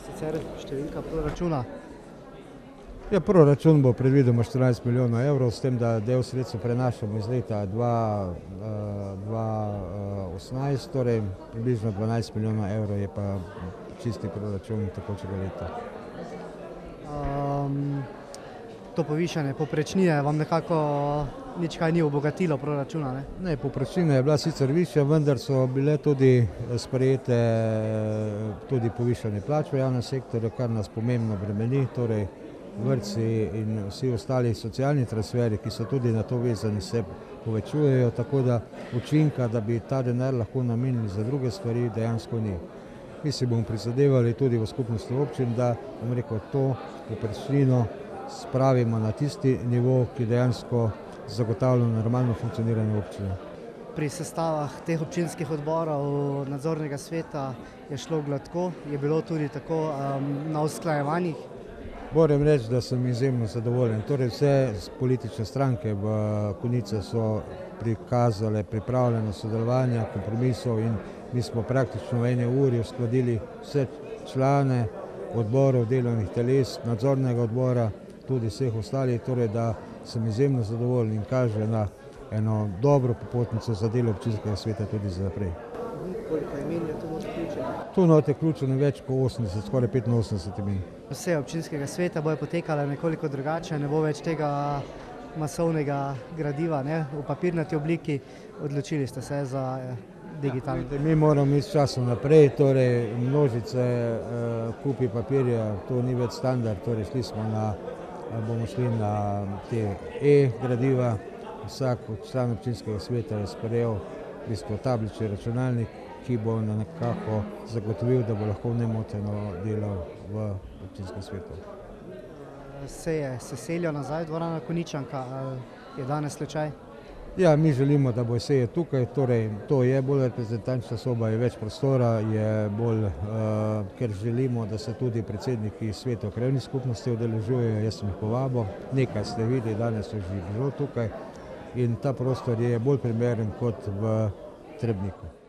sicer številka proračuna? Ja, proračun bo predvidoma 14 milijonov evrov, s tem, da del sredstev prenašamo iz leta 2018, torej približno 12 milijonov evrov je pa čisti proračun tekočega leta. To povišanje povprečnine vam nekako nič kaj ni obogatilo proračuna, ne? Ne, povprečnina je bila sicer višja, vendar so bile tudi sprejete tudi povišanje plač v javnem sektorju, kar nas pomembno bremeni, torej vrtci in vsi ostali socialni transferi, ki so tudi na to vezani, se povečujejo, tako da učinka, da bi ta denar lahko namenili za druge stvari, dejansko ni. Mi si bomo prizadevali tudi v skupnosti občin, da, bom rekel, to povprečnino spravimo na tisti nivo, ki dejansko zagotavlja normalno funkcioniranje občine. Pri sestavah teh občinskih odborov nadzornega sveta je šlo gladko, je bilo tudi tako na usklajevanjih? Moram reči, da sem izjemno zadovoljen. Torej vse politične stranke v Konjice so prikazale pripravljenost sodelovanja, kompromisov in mi smo praktično v eni uri uskladili vse člane odborov, delovnih teles, nadzornega odbora, tudi vseh ostalih, torej da sem izjemno zadovoljen in kaže na eno dobro popotnico za delo občinskega sveta tudi za naprej. Koliko imen je tu vključeno? Tu not je vključeno več kot 80, skoraj 85 imen. Vse občinskega sveta bojo potekale nekoliko drugače, ne bo več tega masovnega gradiva, ne, v papirnati obliki. Odločili ste se za digitalno. Mi moramo iti s časom naprej, torej množice kupi papirja, to ni več standard, torej bomo šli na te e-gradiva. Vsak član občinskega sveta je sprejel v bistvu tablični računalnik, ki bo nekako zagotovil, da bo lahko nemoteno delal v občinskem svetu. Se selijo nazaj v dvorano Konjičanka, ali je danes slučaj? Ja, mi želimo, da bo seje tukaj, torej to je bolj reprezentančna soba, je več prostora, je bolj, ker želimo, da se tudi predsedniki svetov krajevnih skupnosti udeležujejo, jaz sem jih povabil, nekaj ste videli, danes so že bilo tukaj in ta prostor je bolj primeren kot v Trebniku.